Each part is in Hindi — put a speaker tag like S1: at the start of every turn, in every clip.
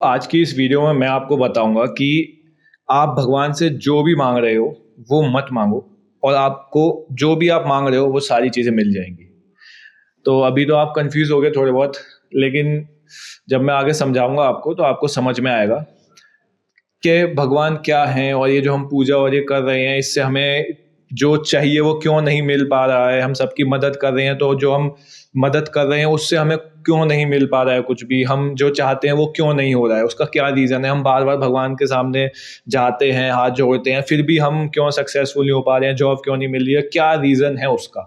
S1: आज की इस वीडियो में मैं आपको बताऊंगा कि आप भगवान से जो भी मांग रहे हो वो मत मांगो और आपको जो भी आप मांग रहे हो वो सारी चीज़ें मिल जाएंगी। तो अभी तो आप कंफ्यूज हो गए थोड़े बहुत, लेकिन जब मैं आगे समझाऊंगा आपको तो आपको समझ में आएगा कि भगवान क्या हैं और ये जो हम पूजा और ये कर रहे हैं इससे हमें जो चाहिए वो क्यों नहीं मिल पा रहा है। हम सबकी मदद कर रहे हैं तो जो हम मदद कर रहे हैं उससे हमें क्यों नहीं मिल पा रहा है कुछ भी, हम जो चाहते हैं वो क्यों नहीं हो रहा है, उसका क्या रीज़न है। हम बार बार भगवान के सामने जाते हैं, हाथ जोड़ते हैं, फिर भी हम क्यों सक्सेसफुल नहीं हो पा रहे हैं, जॉब क्यों नहीं मिल रही है, क्या रीज़न है उसका।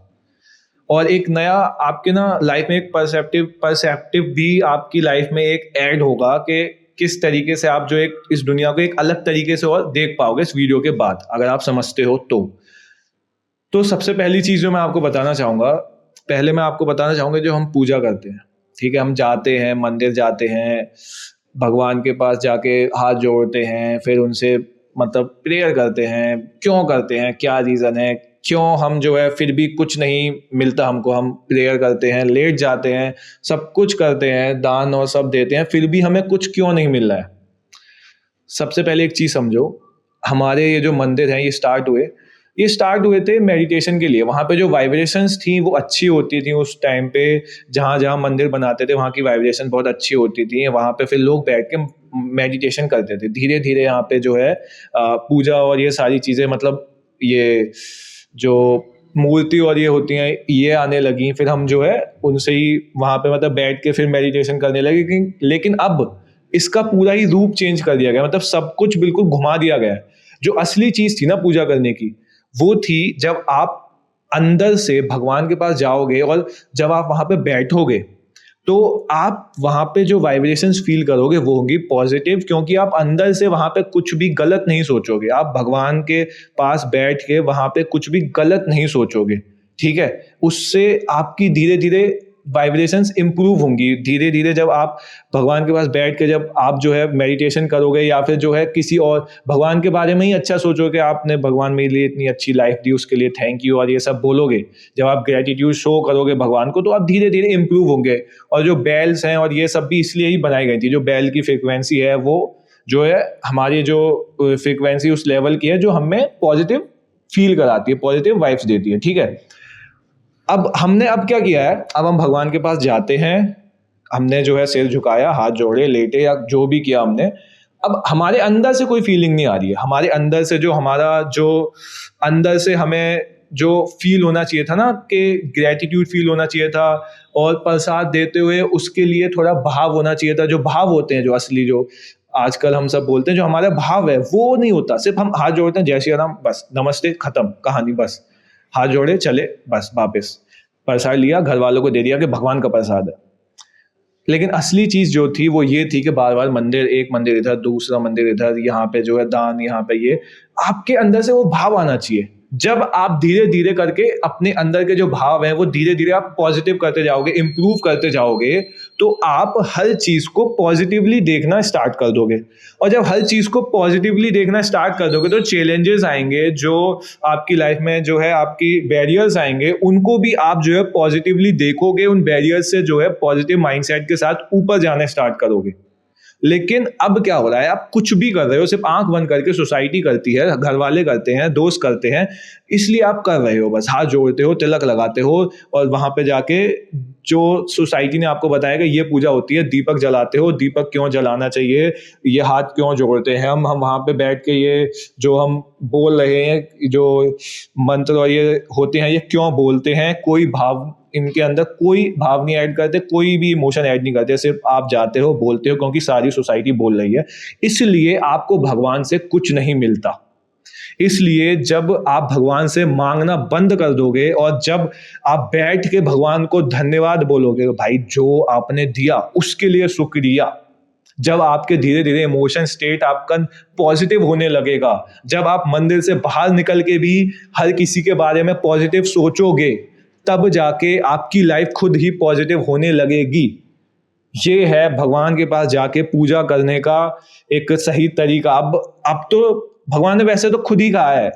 S1: और एक नया आपके ना लाइफ में एक परसेप्टिव परसेप्टिव भी आपकी लाइफ में एक ऐड होगा कि किस तरीके से आप जो एक इस दुनिया को एक अलग तरीके से और देख पाओगे इस वीडियो के बाद, अगर आप समझते हो तो सबसे पहली चीज़ जो मैं आपको बताना चाहूँगा, पहले मैं आपको बताना चाहूँगा जो हम पूजा करते हैं, ठीक है? हम जाते हैं, मंदिर जाते हैं, भगवान के पास जाके हाथ जोड़ते हैं, फिर उनसे मतलब प्रेयर करते हैं। क्यों करते हैं? क्या रीज़न है? क्यों हम जो है फिर भी कुछ नहीं मिलता हमको, हम प्रेयर करते हैं, लेट जाते हैं, सब कुछ करते हैं, दान और सब देते हैं, फिर भी हमें कुछ क्यों नहीं मिल रहा है? सबसे पहले एक चीज़ समझो, हमारे ये जो मंदिर हैं ये स्टार्ट हुए थे मेडिटेशन के लिए। वहाँ पे जो वाइब्रेशंस थी वो अच्छी होती थी उस टाइम पे, जहाँ-जहाँ मंदिर बनाते थे वहाँ की वाइब्रेशन बहुत अच्छी होती थी। वहाँ पे फिर लोग बैठ के मेडिटेशन करते थे। धीरे-धीरे यहाँ पे जो है पूजा और ये सारी चीज़ें मतलब ये जो मूर्ति और ये होती हैं, ये आने लगी। फिर हम जो है उनसे ही वहाँ पे मतलब बैठ के फिर मेडिटेशन करने लगे। लेकिन अब इसका पूरा ही रूप चेंज कर दिया गया, मतलब सब कुछ बिल्कुल घुमा दिया गया है। जो असली चीज़ थी ना पूजा करने की, वो थी जब आप अंदर से भगवान के पास जाओगे और जब आप वहाँ पे बैठोगे, तो आप वहाँ पे जो वाइब्रेशंस फ़ील करोगे वो होंगी पॉज़िटिव, क्योंकि आप अंदर से वहाँ पे कुछ भी गलत नहीं सोचोगे। आप भगवान के पास बैठ के वहाँ पे कुछ भी गलत नहीं सोचोगे, ठीक है? उससे आपकी धीरे-धीरे वाइब्रेशंस इम्प्रूव होंगी। धीरे-धीरे जब आप भगवान के पास बैठ के जब आप जो है मेडिटेशन करोगे या फिर जो है किसी और भगवान के बारे में ही अच्छा सोचोगे, आपने भगवान मेरे लिए इतनी अच्छी लाइफ़ दी उसके लिए थैंक यू और ये सब बोलोगे, जब आप ग्रैटिट्यूड शो करोगे भगवान को, तो आप धीरे-धीरे इम्प्रूव होंगे। और जो बेल्स हैं और ये सब भी इसलिए ही बनाई गई थी, जो बेल की फ्रीक्वेंसी है वो जो है हमारी जो फ्रीक्वेंसी उस लेवल की है जो हमें पॉजिटिव फील कराती है, पॉजिटिव वाइब्स देती है, ठीक है? अब क्या किया है, अब हम भगवान के पास जाते हैं, हमने जो है सिर झुकाया, हाथ जोड़े, लेटे या जो भी किया हमने। अब हमारे अंदर से कोई फीलिंग नहीं आ रही है, हमारे अंदर से जो हमारा जो अंदर से हमें जो फील होना चाहिए था ना, कि ग्रैटिट्यूड फील होना चाहिए था और प्रसाद देते हुए उसके लिए थोड़ा भाव होना चाहिए था, जो भाव होते हैं जो असली, जो आजकल हम सब बोलते हैं जो हमारा भाव है वो नहीं होता। सिर्फ हम हाथ जोड़ते हैं, जय श्री राम, बस नमस्ते, खत्म कहानी, बस हाथ जोड़े चले, बस वापस प्रसाद लिया, घर वालों को दे दिया कि भगवान का प्रसाद है। लेकिन असली चीज़ जो थी वो ये थी कि बार-बार मंदिर, एक मंदिर इधर, दूसरा मंदिर इधर, यहाँ पे जो है दान, यहाँ पे ये, आपके अंदर से वो भाव आना चाहिए। जब आप धीरे-धीरे करके अपने अंदर के जो भाव हैं वो धीरे-धीरे आप पॉज़िटिव करते जाओगे, इम्प्रूव करते जाओगे, तो आप हर चीज़ को पॉज़िटिवली देखना स्टार्ट कर दोगे। और जब हर चीज़ को पॉज़िटिवली देखना स्टार्ट कर दोगे तो चैलेंजेस आएँगे, जो आपकी लाइफ़ में जो है आपकी बैरियर्स आएँगे, उनको भी आप जो है पॉज़िटिवली देखोगे, उन बैरियर्स से जो है पॉज़िटिव माइंडसेट के साथ ऊपर जाना स्टार्ट करोगे। लेकिन अब क्या हो रहा है, आप कुछ भी कर रहे हो, सिर्फ आंख बंद करके, सोसाइटी करती है, घर वाले करते हैं, दोस्त करते हैं, इसलिए आप कर रहे हो, बस हाथ जोड़ते हो, तिलक लगाते हो और वहां पे जाके जो सोसाइटी ने आपको बताया कि ये पूजा होती है, दीपक जलाते हो, दीपक क्यों जलाना चाहिए, ये हाथ क्यों जोड़ते हैं, हम वहां पे बैठ के ये जो हम बोल रहे हैं, जो मंत्र और ये होते हैं, ये क्यों बोलते हैं, कोई भाव इनके अंदर, कोई भाव नहीं ऐड करते, कोई भी इमोशन ऐड नहीं करते, सिर्फ आप जाते हो, बोलते हो, क्योंकि सारी सोसाइटी बोल रही है। इसलिए आपको भगवान से कुछ नहीं मिलता। इसलिए जब आप भगवान से मांगना बंद कर दोगे और जब आप बैठ के भगवान को धन्यवाद बोलोगे, भाई जो आपने दिया उसके लिए शुक्रिया, जब आपके धीरे धीरे इमोशन स्टेट आपका पॉजिटिव होने लगेगा, जब आप मंदिर से बाहर निकल के भी हर किसी के बारे में पॉजिटिव सोचोगे, तब जाके आपकी लाइफ खुद ही पॉजिटिव होने लगेगी। ये है भगवान के पास जाके पूजा करने का एक सही तरीका। अब तो भगवान ने वैसे तो खुद ही कहा है,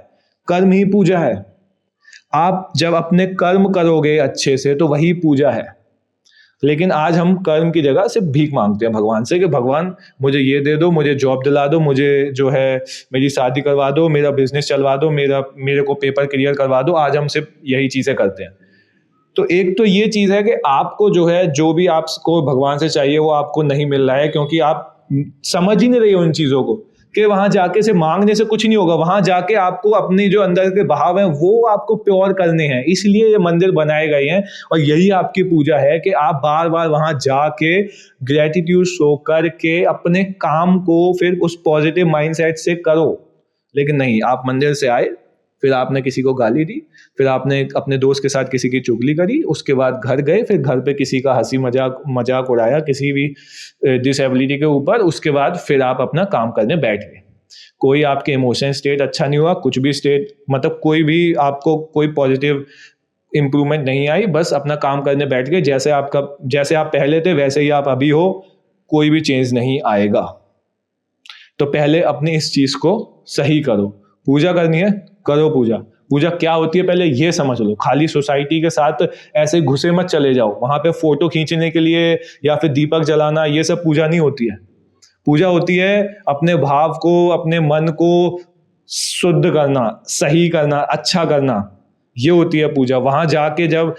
S1: कर्म ही पूजा है। आप जब अपने कर्म करोगे अच्छे से तो वही पूजा है। लेकिन आज हम कर्म की जगह सिर्फ भीख मांगते हैं भगवान से कि भगवान मुझे ये दे दो, मुझे जॉब दिला दो, मुझे जो है मेरी शादी करवा दो, मेरा बिजनेस चलवा दो, मेरे को पेपर क्लियर करवा दो। आज हम सिर्फ यही चीज़ें करते हैं। तो एक तो ये चीज़ है कि आपको जो है जो भी आपको भगवान से चाहिए वो आपको नहीं मिल रहा है, क्योंकि आप समझ ही नहीं रहे हो उन चीज़ों को, कि वहां जाके से मांगने से कुछ नहीं होगा। वहां जाके आपको अपनी जो अंदर के भाव हैं वो आपको प्योर करने हैं, इसलिए ये मंदिर बनाए गए हैं। और यही आपकी पूजा है कि आप बार बार वहां जाके ग्रेटिट्यूड शो करके अपने काम को फिर उस पॉजिटिव माइंडसेट से करो। लेकिन नहीं, आप मंदिर से आए, फिर आपने किसी को गाली दी, फिर आपने अपने दोस्त के साथ किसी की चुगली करी, उसके बाद घर गए, फिर घर पे किसी का हंसी मजाक मजाक उड़ाया किसी भी डिसेबिलिटी के ऊपर, उसके बाद फिर आप अपना काम करने बैठ गए। कोई आपके इमोशन स्टेट अच्छा नहीं हुआ, कुछ भी स्टेट मतलब कोई भी आपको कोई पॉजिटिव इंप्रूवमेंट नहीं आई, बस अपना काम करने बैठ गए। जैसे आप पहले थे वैसे ही आप अभी हो, कोई भी चेंज नहीं आएगा। तो पहले अपनी इस चीज को सही करो। पूजा करनी है, करो पूजा। पूजा क्या होती है पहले ये समझ लो। खाली सोसाइटी के साथ ऐसे घुसे मत चले जाओ, वहां पे फोटो खींचने के लिए या फिर दीपक जलाना, ये सब पूजा नहीं होती है। पूजा होती है अपने भाव को, अपने मन को शुद्ध करना, सही करना, अच्छा करना, ये होती है पूजा। वहां जाके जब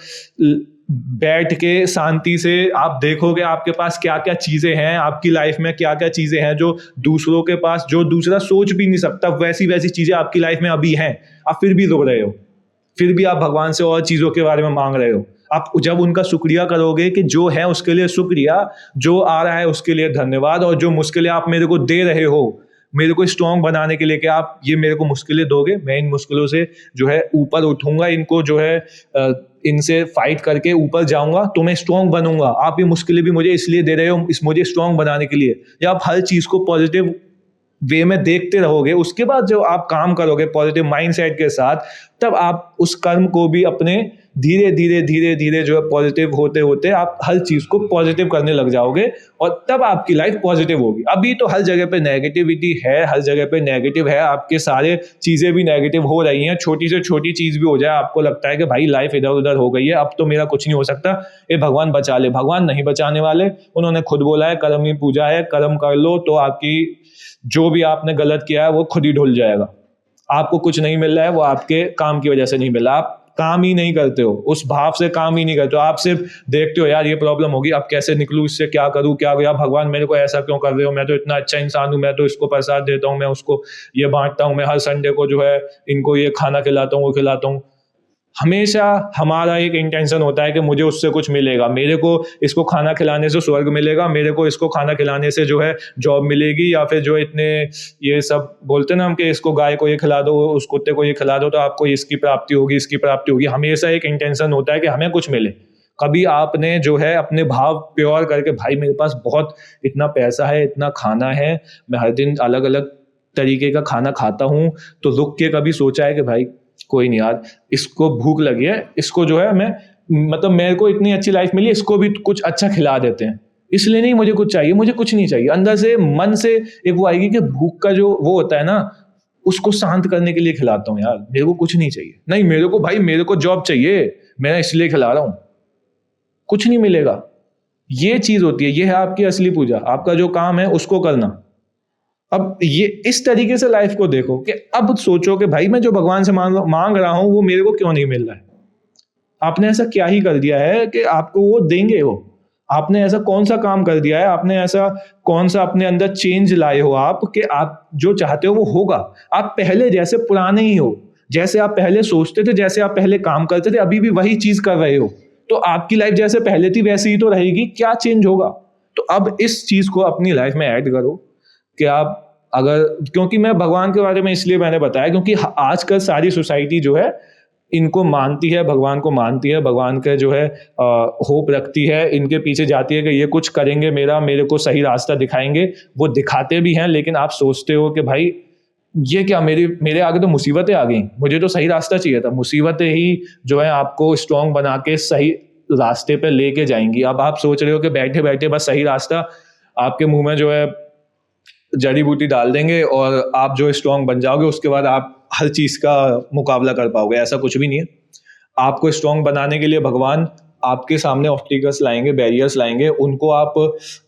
S1: बैठ के शांति से आप देखोगे आपके पास क्या क्या चीजें हैं, आपकी लाइफ में क्या क्या चीजें हैं जो दूसरों के पास, जो दूसरा सोच भी नहीं सकता, वैसी वैसी चीजें आपकी लाइफ में अभी हैं। आप फिर भी रो रहे हो, फिर भी आप भगवान से और चीजों के बारे में मांग रहे हो। आप जब उनका शुक्रिया करोगे कि जो है उसके लिए शुक्रिया, जो आ रहा है उसके लिए धन्यवाद, और जो मुश्किलें आप मेरे को दे रहे हो मेरे को स्ट्रांग बनाने के लिए, कि आप ये मेरे को मुश्किलें दोगे, मैं इन मुश्किलों से जो है ऊपर उठूंगा, इनको जो है इनसे फाइट करके ऊपर जाऊंगा, तो मैं स्ट्रांग बनूंगा। आप ये मुश्किलें भी मुझे इसलिए दे रहे हो, मुझे स्ट्रांग बनाने के लिए। या आप हर चीज को पॉजिटिव वे में देखते रहोगे, उसके बाद जो आप काम करोगे पॉजिटिव माइंडसेट के साथ, तब आप उस कर्म को भी अपने धीरे धीरे धीरे धीरे जो है पॉजिटिव होते होते आप हर चीज को पॉजिटिव करने लग जाओगे, और तब आपकी लाइफ पॉजिटिव होगी। अभी तो हर जगह पे नेगेटिविटी है, हर जगह पे नेगेटिव है, आपके सारे चीजें भी नेगेटिव हो रही हैं। छोटी से छोटी चीज भी हो जाए आपको लगता है कि भाई लाइफ इधर उधर हो गई है, अब तो मेरा कुछ नहीं हो सकता, ये भगवान बचा ले। भगवान नहीं बचाने वाले, उन्होंने खुद बोला है कर्म ही पूजा है, कर्म कर लो तो आपकी जो भी आपने गलत किया है वो खुद ही धुल जाएगा। आपको कुछ नहीं मिल रहा है, वो आपके काम की वजह से नहीं मिला। आप काम ही नहीं करते हो, उस भाव से काम ही नहीं करते हो। आप सिर्फ देखते हो यार ये प्रॉब्लम होगी, अब कैसे निकलूं इससे, क्या करूं क्या करूं, भगवान मेरे को ऐसा क्यों कर रहे हो, मैं तो इतना अच्छा इंसान हूं, मैं तो इसको प्रसाद देता हूं, मैं उसको ये बांटता हूं, मैं हर संडे को जो है इनको ये खाना खिलाता हूं, वो खिलाता हूं। हमेशा हमारा एक इंटेंशन होता है कि मुझे उससे कुछ मिलेगा, मेरे को इसको खाना खिलाने से स्वर्ग मिलेगा, मेरे को इसको खाना खिलाने से जो है जॉब मिलेगी, या फिर जो इतने ये सब बोलते हैं ना हम कि इसको गाय को ये खिला दो, उस कुत्ते को ये खिला दो तो आपको इसकी प्राप्ति होगी, इसकी प्राप्ति होगी। हमेशा एक इंटेंशन होता है कि हमें कुछ मिले। कभी आपने जो है अपने भाव प्योर करके, भाई मेरे पास बहुत इतना पैसा है, इतना खाना है, मैं हर दिन अलग अलग तरीके का खाना खाता हूँ, तो रुक के कभी सोचा है कि भाई कोई नहीं यार, इसको भूख लगी है, इसको जो है मैं मतलब मेरे को इतनी अच्छी लाइफ मिली, इसको भी कुछ अच्छा खिला देते हैं। इसलिए नहीं मुझे कुछ चाहिए, मुझे कुछ नहीं चाहिए। अंदर से मन से एक वो आएगी कि भूख का जो वो होता है ना, उसको शांत करने के लिए खिलाता हूँ यार, मेरे को कुछ नहीं चाहिए। नहीं, मेरे को भाई मेरे को जॉब चाहिए, मैं इसलिए खिला रहा हूँ, कुछ नहीं मिलेगा। ये चीज होती है, ये है आपकी असली पूजा। आपका जो काम है उसको करना। अब ये इस तरीके से लाइफ को देखो कि अब सोचो कि भाई मैं जो भगवान से मांग रहा हूं वो मेरे को क्यों नहीं मिल रहा है। आपने ऐसा क्या ही कर दिया है कि आपको वो देंगे। वो आपने ऐसा कौन सा काम कर दिया है, आपने ऐसा कौन सा अपने अंदर चेंज लाए हो आप कि आप जो चाहते हो वो होगा। आप पहले जैसे पुराने ही हो, जैसे आप पहले सोचते थे, जैसे आप पहले काम करते थे, अभी भी वही चीज कर रहे हो, तो आपकी लाइफ जैसे पहले थी वैसी ही तो रहेगी। क्या चेंज होगा? तो अब इस चीज को अपनी लाइफ में ऐड करो कि आप अगर, क्योंकि मैं भगवान के बारे में इसलिए मैंने बताया क्योंकि आजकल सारी सोसाइटी जो है इनको मानती है, भगवान को मानती है, भगवान का जो है होप रखती है, इनके पीछे जाती है कि ये कुछ करेंगे, मेरे को सही रास्ता दिखाएंगे। वो दिखाते भी हैं, लेकिन आप सोचते हो कि भाई ये क्या, मेरे आगे तो मुसीबतें आ गई, मुझे तो सही रास्ता चाहिए था। मुसीबतें ही जो है आपको स्ट्रांग बना के सही रास्ते पे लेके जाएंगी। अब आप सोच रहे हो कि बैठे बैठे बस सही रास्ता आपके मुंह में जो है जड़ी बूटी डाल देंगे और आप जो स्ट्रांग बन जाओगे, उसके बाद आप हर चीज का मुकाबला कर पाओगे। ऐसा कुछ भी नहीं है। आपको स्ट्रांग बनाने के लिए भगवान आपके सामने ऑब्स्टिकल्स लाएंगे, बैरियर्स लाएंगे, उनको आप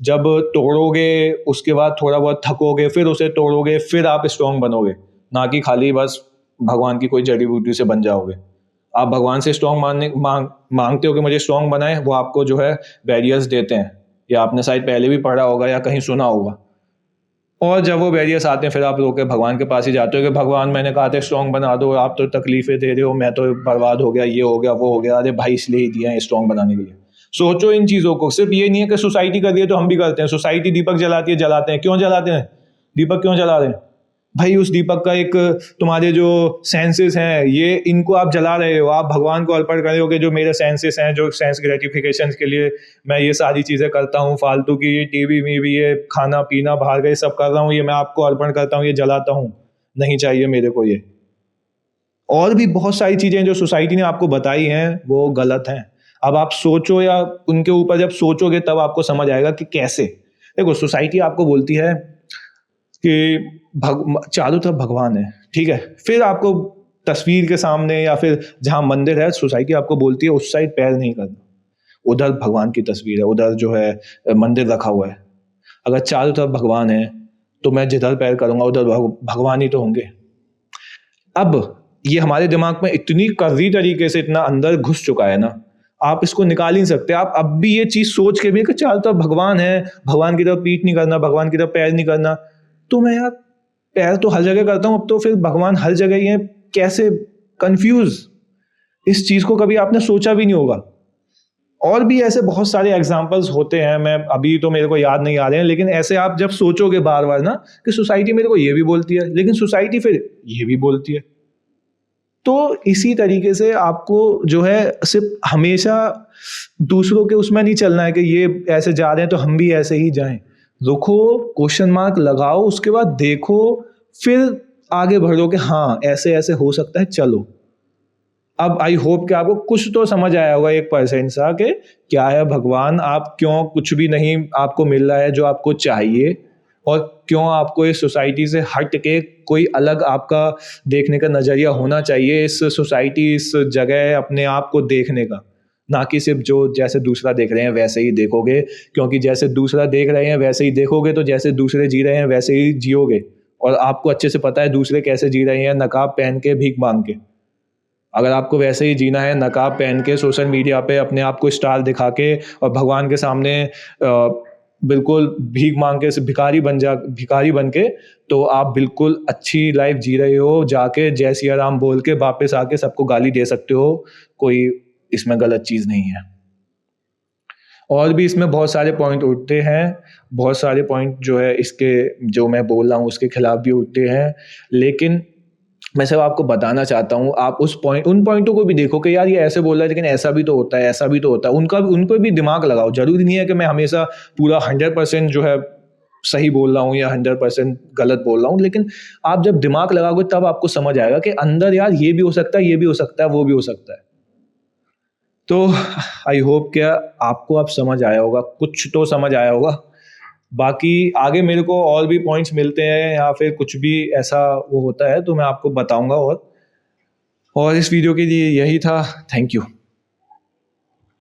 S1: जब तोड़ोगे उसके बाद थोड़ा बहुत थकोगे, फिर उसे तोड़ोगे, फिर आप स्ट्रांग बनोगे, ना कि खाली बस भगवान की कोई जड़ी बूटी से बन जाओगे। आप भगवान से स्ट्रांग मांगते हो कि मुझे स्ट्रांग बनाए, वो आपको जो है बैरियर्स देते हैं, या आपने शायद पहले भी पढ़ा होगा या कहीं सुना होगा। और जब वो बैरियर्स आते हैं फिर आप रोके भगवान के पास ही जाते हो कि भगवान मैंने कहा था स्ट्रांग बना दो, आप तो तकलीफें दे रहे हो, मैं तो बर्बाद हो गया, ये हो गया वो हो गया। अरे भाई इसलिए ही दिया है स्ट्रांग बनाने के लिए। सोचो इन चीज़ों को, सिर्फ ये नहीं है कि सोसाइटी कर रही है तो हम भी करते हैं। सोसाइटी दीपक जलाती है, जलाते हैं, क्यों जलाते हैं? दीपक क्यों जला रहे हैं भाई? उस दीपक का एक तुम्हारे जो सेंसेस हैं ये इनको आप जला रहे हो, आप भगवान को अर्पण कर रहे हो कि जो मेरे सेंसेस हैं, जो सेंस ग्रेटिफिकेशन के लिए मैं ये सारी चीज़ें करता हूँ, फालतू की ये टीवी में भी ये खाना पीना बाहर का ये सब कर रहा हूँ, ये मैं आपको अर्पण करता हूँ, ये जलाता हूँ, नहीं चाहिए मेरे को ये। और भी बहुत सारी चीज़ें जो सोसाइटी ने आपको बताई हैं वो गलत हैं। अब आप सोचो, या उनके ऊपर जब सोचोगे तब आपको समझ आएगा कि कैसे। देखो सोसाइटी आपको बोलती है कि चारों तरफ भगवान है, ठीक है, फिर आपको तस्वीर के सामने या फिर जहाँ मंदिर है सोसाइटी आपको बोलती है उस साइड पैर नहीं करना, उधर भगवान की तस्वीर है, उधर जो है मंदिर रखा हुआ है। अगर चारों तरफ भगवान है तो मैं जिधर पैर करूंगा उधर भगवान ही तो होंगे। अब ये हमारे दिमाग में इतनी कर्री तरीके से इतना अंदर घुस चुका है ना, आप इसको निकाल ही नहीं सकते। आप अब भी ये चीज सोच के भी कि चारों तरफ भगवान है, भगवान की तरफ पीठ नहीं करना, भगवान की तरफ पैर नहीं करना, तो मैं यार पैर तो हर जगह करता हूं, अब तो फिर भगवान हर जगह ही है, कैसे? कंफ्यूज। इस चीज को कभी आपने सोचा भी नहीं होगा। और भी ऐसे बहुत सारे एग्जाम्पल्स होते हैं, मैं अभी तो मेरे को याद नहीं आ रहे हैं, लेकिन ऐसे आप जब सोचोगे बार बार ना कि सोसाइटी मेरे को ये भी बोलती है, लेकिन सोसाइटी फिर ये भी बोलती है, तो इसी तरीके से आपको जो है सिर्फ हमेशा दूसरों के उसमें नहीं चलना है कि ये ऐसे जा रहे हैं तो हम भी ऐसे ही जाएं। रुको, क्वेश्चन मार्क लगाओ, उसके बाद देखो, फिर आगे बढ़ो कि हाँ ऐसे ऐसे हो सकता है, चलो। अब आई होप कि आपको कुछ तो समझ आया होगा 1% सा कि क्या है भगवान, आप क्यों कुछ भी नहीं आपको मिल रहा है जो आपको चाहिए, और क्यों आपको इस सोसाइटी से हट के कोई अलग आपका देखने का नज़रिया होना चाहिए, इस सोसाइटी इस जगह अपने आप को देखने का, ना कि सिर्फ जो जैसे दूसरा देख रहे हैं वैसे ही देखोगे। क्योंकि जैसे दूसरा देख रहे हैं वैसे ही देखोगे तो जैसे दूसरे जी रहे हैं वैसे ही जियोगे। और आपको अच्छे से पता है दूसरे कैसे जी रहे हैं, नकाब पहन के, भीख मांग के। अगर आपको वैसे ही जीना है, नकाब पहन के सोशल मीडिया पे अपने आप को स्टार दिखा के और भगवान के सामने बिल्कुल भीख मांग के भिखारी बन के, तो आप बिल्कुल अच्छी लाइफ जी रहे हो, जाके जय सिया राम बोल के वापस आके सबको गाली दे सकते हो, कोई इसमें गलत चीज़ नहीं है। और भी इसमें बहुत सारे पॉइंट उठते हैं, बहुत सारे पॉइंट जो है इसके जो मैं बोल रहा हूँ उसके खिलाफ भी उठते हैं, लेकिन मैं सिर्फ आपको बताना चाहता हूँ, आप उन पॉइंटों को भी देखो कि यार ये ऐसे बोल रहा है लेकिन ऐसा भी तो होता है, ऐसा भी तो होता है। उनको भी दिमाग लगाओ। जरूरी नहीं है कि मैं हमेशा पूरा 100% जो है सही बोल रहा हूँ या 100% गलत बोल रहा हूँ, लेकिन आप जब दिमाग लगाओगे तब आपको समझ आएगा कि अंदर यार ये भी हो सकता है, ये भी हो सकता है, वो भी हो सकता है। तो आई होप क्या आपको अब समझ आया होगा, कुछ तो समझ आया होगा। बाकी आगे मेरे को और भी पॉइंट्स मिलते हैं या फिर कुछ भी ऐसा वो होता है तो मैं आपको बताऊंगा। और इस वीडियो के लिए यही था। Thank you.